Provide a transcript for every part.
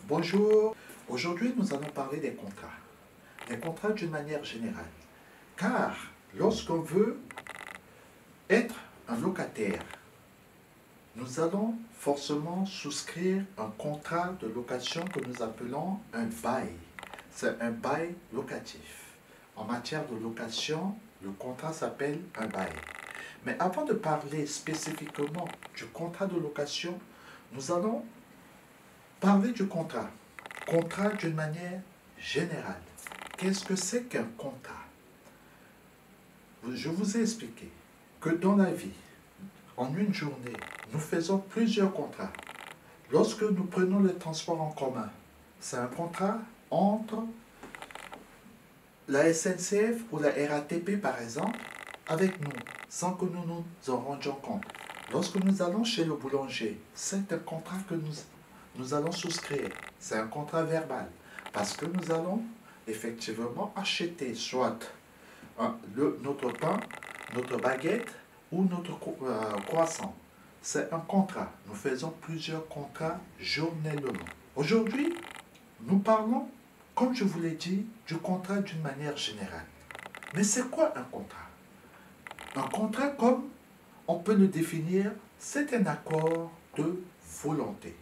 Bonjour, aujourd'hui nous allons parler des contrats d'une manière générale. Car lorsqu'on veut être un locataire, nous allons forcément souscrire un contrat de location que nous appelons un bail. C'est un bail locatif. En matière de location, le contrat s'appelle un bail. Mais avant de parler spécifiquement du contrat de location, nous allons parler du contrat. Contrat d'une manière générale. Qu'est-ce que c'est qu'un contrat? Je vous ai expliqué que dans la vie, en une journée, nous faisons plusieurs contrats. Lorsque nous prenons le transport en commun, c'est un contrat entre la SNCF ou la RATP par exemple, avec nous, sans que nous nous en rendions compte. Lorsque nous allons chez le boulanger, c'est un contrat que nous allons souscrire. C'est un contrat verbal. Parce que nous allons effectivement acheter soit notre pain, notre baguette ou notre croissant. C'est un contrat. Nous faisons plusieurs contrats journalièrement. Aujourd'hui, nous parlons, comme je vous l'ai dit, du contrat d'une manière générale. Mais c'est quoi un contrat? Un contrat, comme on peut le définir, c'est un accord de volonté.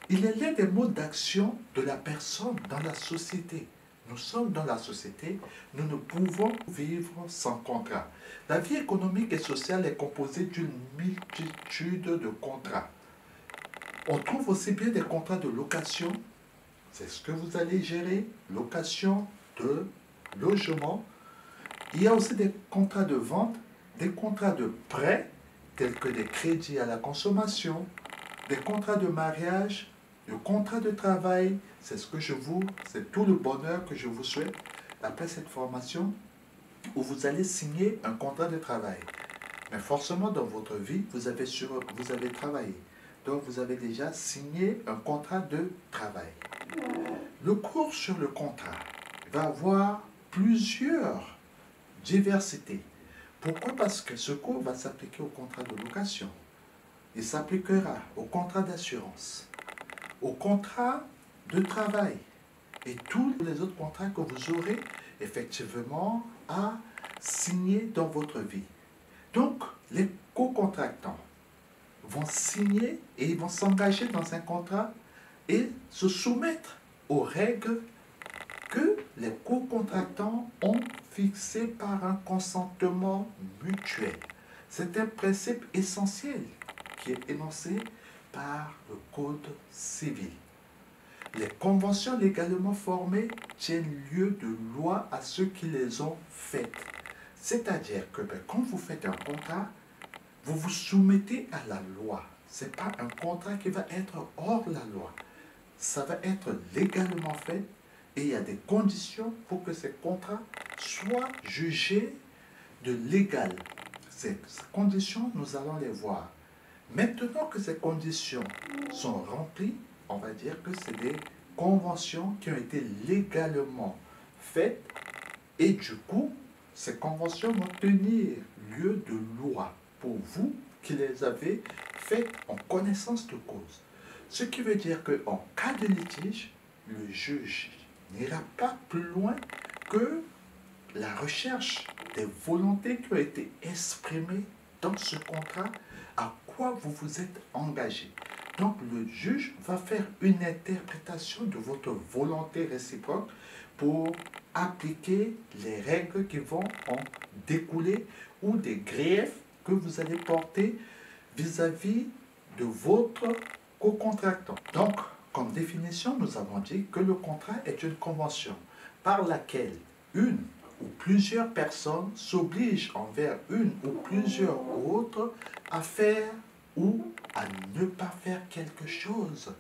Il est l'un des modes d'action de la personne dans la société. Nous sommes dans la société, nous ne pouvons vivre sans contrat. La vie économique et sociale est composée d'une multitude de contrats. On trouve aussi bien des contrats de location, c'est ce que vous allez gérer, location de logement. Il y a aussi des contrats de vente, des contrats de prêt, tels que des crédits à la consommation, des contrats de mariage, le contrat de travail, c'est tout le bonheur que je vous souhaite après cette formation où vous allez signer un contrat de travail. Mais forcément, dans votre vie, vous avez travaillé. Donc, vous avez déjà signé un contrat de travail. Le cours sur le contrat va avoir plusieurs diversités. Pourquoi? Parce que ce cours va s'appliquer au contrat de location. Il s'appliquera au contrat d'assurance, au contrat de travail et tous les autres contrats que vous aurez effectivement à signer dans votre vie. Donc, les co-contractants vont signer et ils vont s'engager dans un contrat et se soumettre aux règles que les co-contractants ont fixées par un consentement mutuel. C'est un principe essentiel qui est énoncé par le Code civil. Les conventions légalement formées tiennent lieu de loi à ceux qui les ont faites. C'est-à-dire que quand vous faites un contrat, vous vous soumettez à la loi. Ce n'est pas un contrat qui va être hors la loi. Ça va être légalement fait et il y a des conditions pour que ces contrats soient jugés de légal. Ces conditions, nous allons les voir. Maintenant que ces conditions sont remplies, on va dire que c'est des conventions qui ont été légalement faites et du coup, ces conventions vont tenir lieu de loi pour vous qui les avez faites en connaissance de cause. Ce qui veut dire qu'en cas de litige, le juge n'ira pas plus loin que la recherche des volontés qui ont été exprimées dans ce contrat, à quoi vous vous êtes engagé. Donc le juge va faire une interprétation de votre volonté réciproque pour appliquer les règles qui vont en découler ou des griefs que vous allez porter vis-à-vis de votre co-contractant. Donc, comme définition, nous avons dit que le contrat est une convention par laquelle une ou plusieurs personnes s'obligent envers une ou plusieurs autres à faire ou à ne pas faire quelque chose.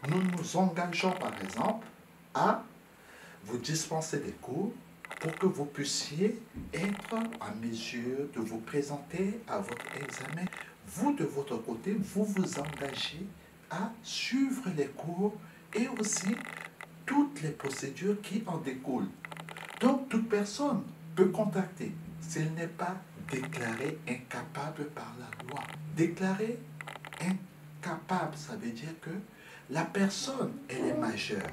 Nous nous engageons par exemple à vous dispenser des cours pour que vous puissiez être en mesure de vous présenter à votre examen. Vous, de votre côté, vous vous engagez à suivre les cours et aussi toutes les procédures qui en découlent. Donc, toute personne peut contacter s'il n'est pas déclaré incapable par la loi. Déclaré incapable, ça veut dire que la personne, elle est majeure.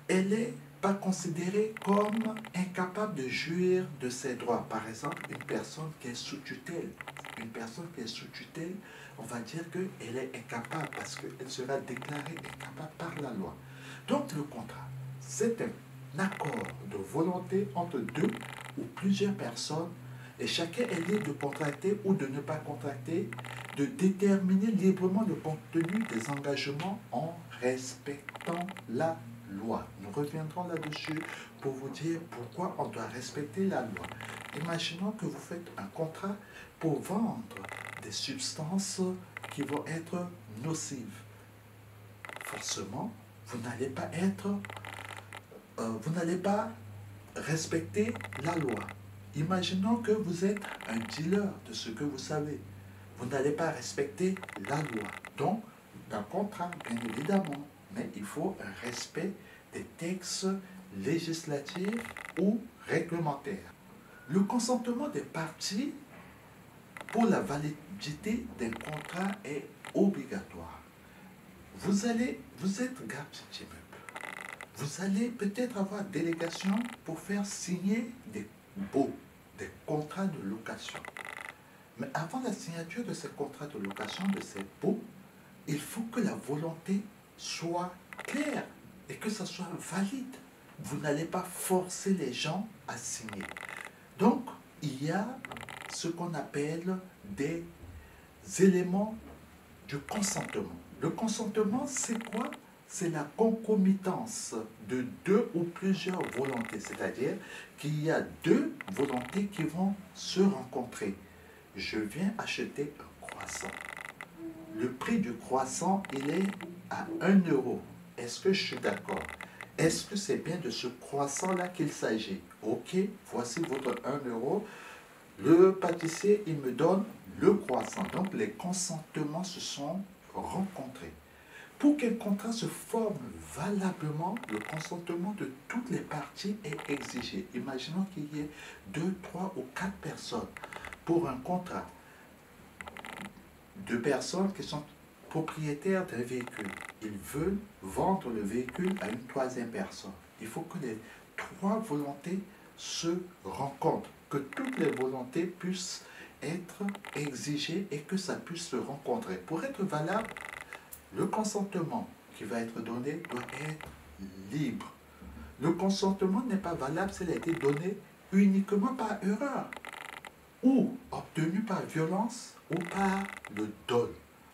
Elle n'est pas considérée comme incapable de jouir de ses droits. Par exemple, une personne qui est sous tutelle. Une personne qui est sous tutelle, on va dire qu'elle est incapable parce qu'elle sera déclarée incapable par la loi. Donc le contrat, c'est un accord de volonté entre deux ou plusieurs personnes et chacun est libre de contracter ou de ne pas contracter, de déterminer librement le contenu des engagements en respectant la loi. Nous reviendrons là-dessus pour vous dire pourquoi on doit respecter la loi. Imaginons que vous faites un contrat pour vendre des substances qui vont être nocives. Forcément, vous n'allez pas respecter la loi. Imaginons que vous êtes un dealer de ce que vous savez. Vous n'allez pas respecter la loi. Donc, un contrat, bien évidemment, mais il faut un respect des textes législatifs ou réglementaires. Le consentement des parties pour la validité d'un contrat est obligatoire. Vous êtes garde d'immeuble. Vous allez peut-être avoir délégation pour faire signer des baux, des contrats de location. Mais avant la signature de ces contrats de location, de ces baux, il faut que la volonté soit claire et que ça soit valide. Vous n'allez pas forcer les gens à signer. Donc, il y a ce qu'on appelle des éléments du consentement. Le consentement, c'est quoi? C'est la concomitance de deux ou plusieurs volontés, c'est-à-dire qu'il y a deux volontés qui vont se rencontrer. Je viens acheter un croissant. Le prix du croissant, il est à 1 euro. Est-ce que je suis d'accord? Est-ce que c'est bien de ce croissant-là qu'il s'agit? Ok, voici votre 1 euro. Le pâtissier, il me donne le croissant. Donc, les consentements se sont rencontrés. Pour qu'un contrat se forme valablement, le consentement de toutes les parties est exigé. Imaginons qu'il y ait 2, 3 ou 4 personnes pour un contrat. 2 personnes qui sont propriétaires d'un véhicule. Ils veulent vendre le véhicule à une 3e personne. Il faut que les 3 volontés se rencontrent, que toutes les volontés puissent être exigées et que ça puisse se rencontrer. Pour être valable, le consentement qui va être donné doit être libre. Le consentement n'est pas valable s'il a été donné uniquement par erreur ou obtenu par violence ou par le dol.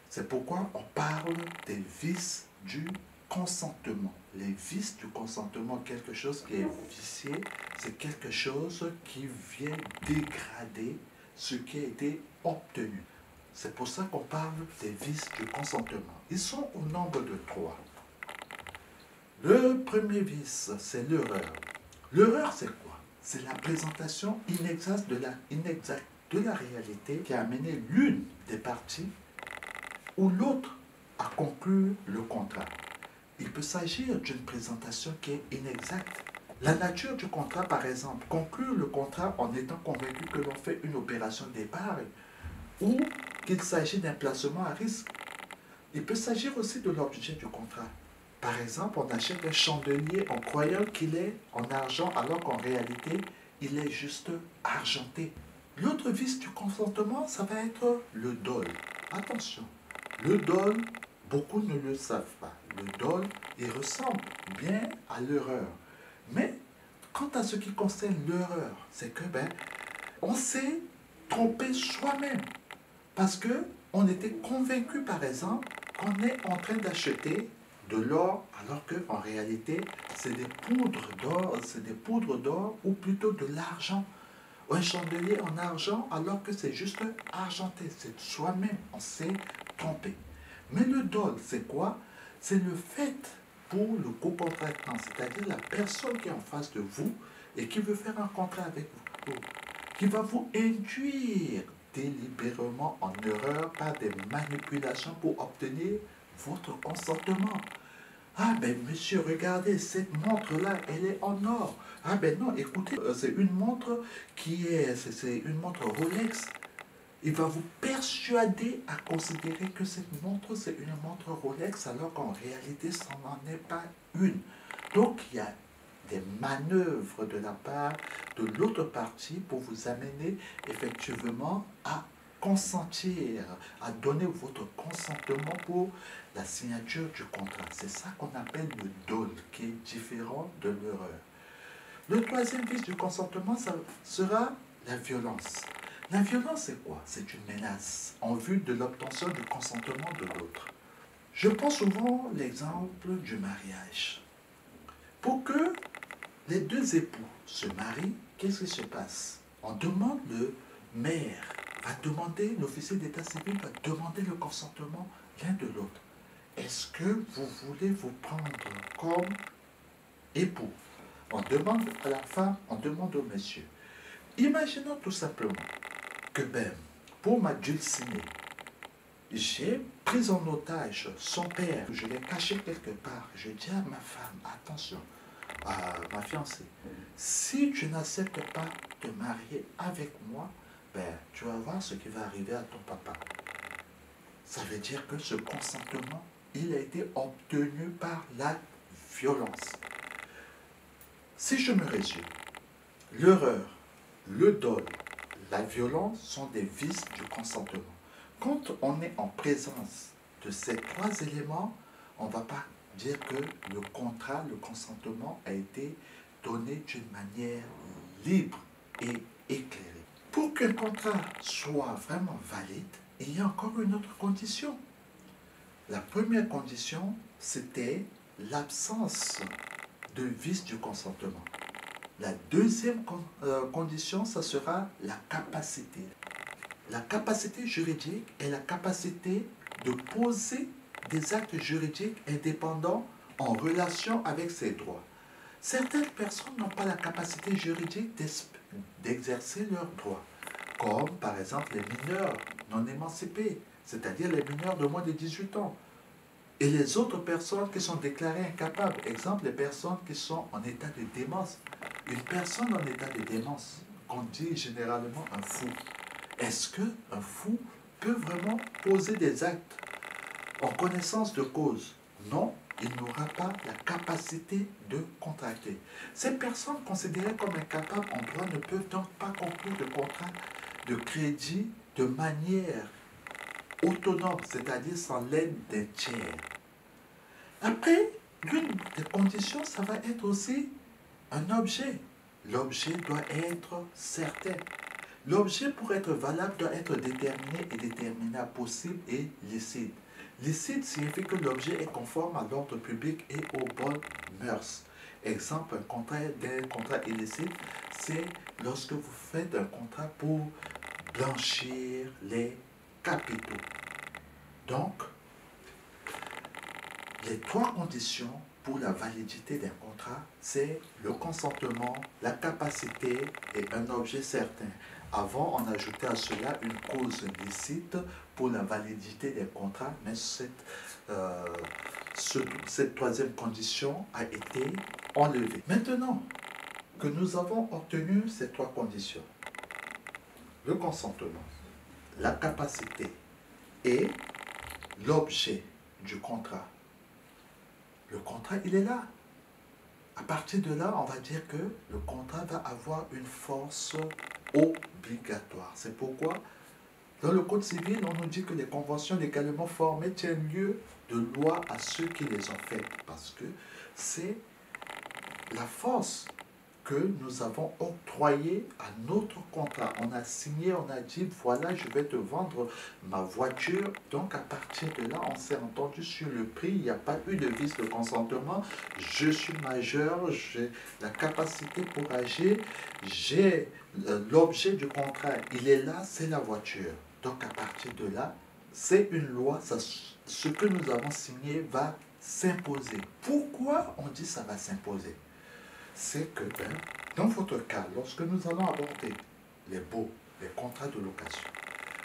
C'est pourquoi on parle des vices du consentement. Les vices du consentement, quelque chose qui est vicié, c'est quelque chose qui vient dégrader ce qui a été obtenu. C'est pour ça qu'on parle des vices du consentement. Ils sont au nombre de 3. Le premier vice, c'est l'erreur. L'erreur, c'est quoi? C'est la présentation inexacte de la réalité qui a amené l'une des parties ou l'autre à conclure le contrat. Il peut s'agir d'une présentation qui est inexacte. La nature du contrat, par exemple, conclure le contrat en étant convaincu que l'on fait une opération d'épargne ou qu'il s'agit d'un placement à risque. Il peut s'agir aussi de l'objet du contrat. Par exemple, on achète un chandelier en croyant qu'il est en argent alors qu'en réalité, il est juste argenté. L'autre vice du consentement, ça va être le dol. Attention, le dol, beaucoup ne le savent pas. Le dol, il ressemble bien à l'erreur. Mais, quant à ce qui concerne l'erreur, c'est que, on s'est trompé soi-même. Parce qu'on était convaincu, par exemple, qu'on est en train d'acheter de l'or, alors qu'en réalité, c'est des poudres d'or, ou plutôt de l'argent. Un chandelier en argent, alors que c'est juste argenté. C'est soi-même, on s'est trompé. Mais le dol, c'est quoi? C'est le fait pour le co-contractant, c'est-à-dire la personne qui est en face de vous et qui veut faire un contrat avec vous, qui va vous induire délibérément en erreur par des manipulations pour obtenir votre consentement. Ah ben monsieur, regardez, cette montre-là, elle est en or. Ah ben non, écoutez, c'est une montre c'est une montre Rolex. Il va vous persuader à considérer que cette montre, c'est une montre Rolex, alors qu'en réalité, ça n'en est pas une. Donc, il y a des manœuvres de la part de l'autre partie pour vous amener effectivement à consentir, à donner votre consentement pour la signature du contrat. C'est ça qu'on appelle le dol, qui est différent de l'erreur. Le troisième vice du consentement, ça sera la violence. La violence, c'est quoi? C'est une menace en vue de l'obtention du consentement de l'autre. Je prends souvent l'exemple du mariage. Pour que les deux époux se marient, qu'est-ce qui se passe? On demande le maire, va demander, l'officier d'état civil va demander le consentement l'un de l'autre. Est-ce que vous voulez vous prendre comme époux? On demande à la femme, on demande au monsieur. Imaginons tout simplement que pour ma dulcinée, j'ai pris en otage son père, je l'ai caché quelque part. Je dis à ma femme, attention, à ma fiancée, si tu n'acceptes pas de marier avec moi, tu vas voir ce qui va arriver à ton papa. Ça veut dire que ce consentement, il a été obtenu par la violence. Si je me résume, l'erreur, le dol, la violence sont des vices du consentement. Quand on est en présence de ces trois éléments, on ne va pas dire que le contrat, le consentement a été donné d'une manière libre et éclairée. Pour qu'un contrat soit vraiment valide, il y a encore une autre condition. La première condition, c'était l'absence de vice du consentement. La deuxième condition, ça sera la capacité. La capacité juridique est la capacité de poser des actes juridiques indépendants en relation avec ses droits. Certaines personnes n'ont pas la capacité juridique d'exercer leurs droits, comme par exemple les mineurs non émancipés, c'est-à-dire les mineurs de moins de 18 ans. Et les autres personnes qui sont déclarées incapables, exemple les personnes qui sont en état de démence. Une personne en état de démence, qu'on dit généralement un fou, est-ce qu'un fou peut vraiment poser des actes en connaissance de cause? Non, il n'aura pas la capacité de contracter. Ces personnes considérées comme incapables en droit ne peuvent donc pas conclure de contrat de crédit de manière autonome, c'est-à-dire sans l'aide d'un tiers. Après, l'une des conditions, ça va être aussi un objet. L'objet doit être certain. L'objet, pour être valable, doit être déterminé et déterminable, possible et licite. Licite signifie que l'objet est conforme à l'ordre public et aux bonnes mœurs. Exemple, d'un contrat illicite, c'est lorsque vous faites un contrat pour blanchir les capitaux. Donc, les trois conditions pour la validité d'un contrat, c'est le consentement, la capacité et un objet certain. Avant, on ajoutait à cela une cause licite pour la validité des contrats, mais cette troisième condition a été enlevée. Maintenant que nous avons obtenu ces trois conditions, le consentement, la capacité et l'objet du contrat, le contrat, il est là. À partir de là, on va dire que le contrat va avoir une force obligatoire. C'est pourquoi, dans le Code civil, on nous dit que les conventions légalement formées tiennent lieu de loi à ceux qui les ont faites. Parce que c'est la force que nous avons octroyée à notre contrat. On a signé, on a dit, voilà, je vais te vendre ma voiture. Donc, à partir de là, on s'est entendu sur le prix. Il n'y a pas eu de vice de consentement. Je suis majeur, j'ai la capacité pour agir. J'ai l'objet du contrat. Il est là, c'est la voiture. Donc, à partir de là, c'est une loi. Ce que nous avons signé va s'imposer. Pourquoi on dit ça va s'imposer? C'est que dans votre cas, lorsque nous allons aborder les baux, les contrats de location,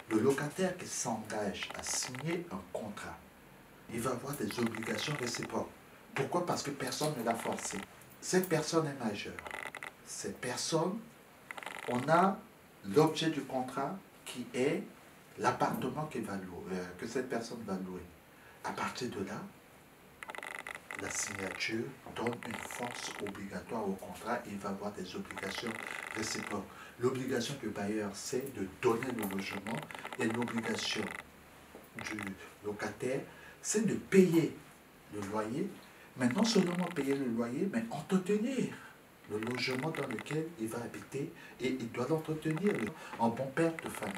le locataire qui s'engage à signer un contrat, il va avoir des obligations réciproques. Pourquoi? Parce que personne ne l'a forcé. Cette personne est majeure. Cette personne, on a l'objet du contrat qui est l'appartement que cette personne va louer. À partir de là, la signature donne une force obligatoire au contrat et il va avoir des obligations réciproques. L'obligation du bailleur, c'est de donner le logement et l'obligation du locataire, c'est de payer le loyer, mais non seulement payer le loyer, mais entretenir le logement dans lequel il va habiter et il doit l'entretenir en bon père de famille.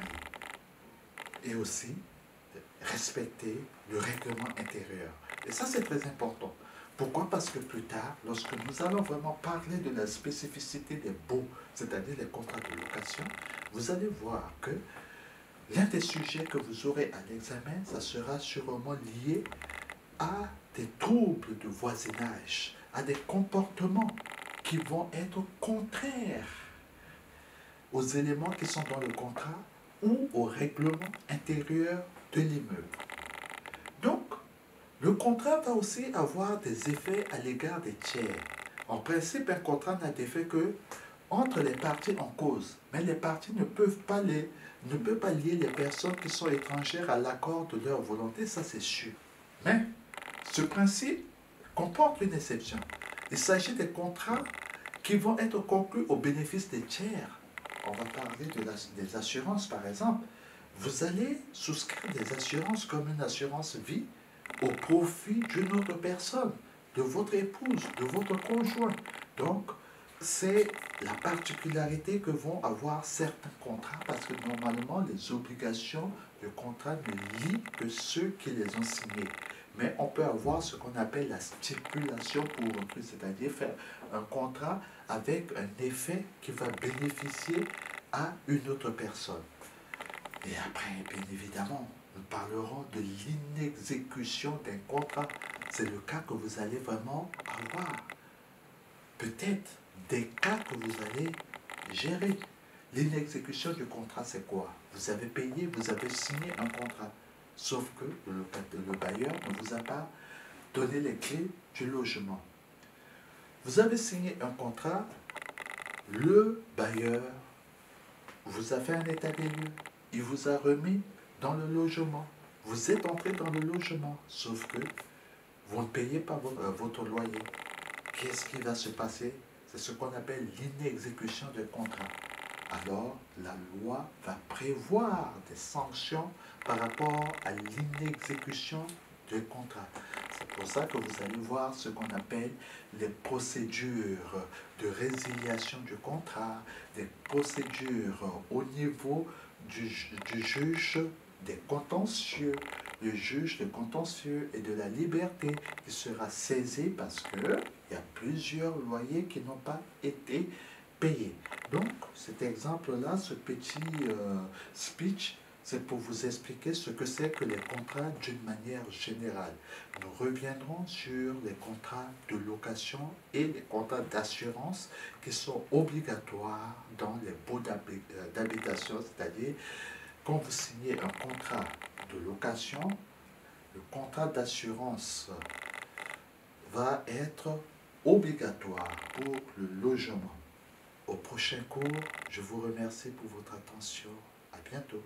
Et aussi, respecter le règlement intérieur. Et ça, c'est très important. Pourquoi? Parce que plus tard, lorsque nous allons vraiment parler de la spécificité des baux, c'est-à-dire les contrats de location, vous allez voir que l'un des sujets que vous aurez à l'examen, ça sera sûrement lié à des troubles de voisinage, à des comportements qui vont être contraires aux éléments qui sont dans le contrat ou au règlement intérieur de l'immeuble. Donc, le contrat va aussi avoir des effets à l'égard des tiers. En principe, un contrat n'a d'effet que entre les parties en cause, mais les parties ne peuvent pas lier les personnes qui sont étrangères à l'accord de leur volonté, ça c'est sûr. Mais ce principe comporte une exception. Il s'agit des contrats qui vont être conclus au bénéfice des tiers. On va parler des assurances par exemple. Vous allez souscrire des assurances comme une assurance vie au profit d'une autre personne, de votre épouse, de votre conjoint. Donc, c'est la particularité que vont avoir certains contrats parce que normalement, les obligations de contrat ne lient que ceux qui les ont signés. Mais on peut avoir ce qu'on appelle la stipulation pour autrui, c'est-à-dire faire un contrat avec un effet qui va bénéficier à une autre personne. Et après, bien évidemment, nous parlerons de l'inexécution d'un contrat. C'est le cas que vous allez vraiment avoir. Peut-être des cas que vous allez gérer. L'inexécution du contrat, c'est quoi? Vous avez payé, vous avez signé un contrat. Sauf que le bailleur ne vous a pas donné les clés du logement. Vous avez signé un contrat, le bailleur vous a fait un état des lieux. Il vous a remis dans le logement. Vous êtes entré dans le logement, sauf que vous ne payez pas votre loyer. Qu'est-ce qui va se passer? C'est ce qu'on appelle l'inexécution de contrat. Alors, la loi va prévoir des sanctions par rapport à l'inexécution de contrat. C'est pour ça que vous allez voir ce qu'on appelle les procédures de résiliation du contrat, des procédures au niveau du juge des contentieux, le juge des contentieux et de la liberté qui sera saisi parce qu'il y a plusieurs loyers qui n'ont pas été payés. Donc, cet exemple-là, ce petit speech, c'est pour vous expliquer ce que c'est que les contrats d'une manière générale. Nous reviendrons sur les contrats de location et les contrats d'assurance qui sont obligatoires dans les baux d'habitation, c'est-à-dire quand vous signez un contrat de location, le contrat d'assurance va être obligatoire pour le logement. Au prochain cours, je vous remercie pour votre attention. À bientôt.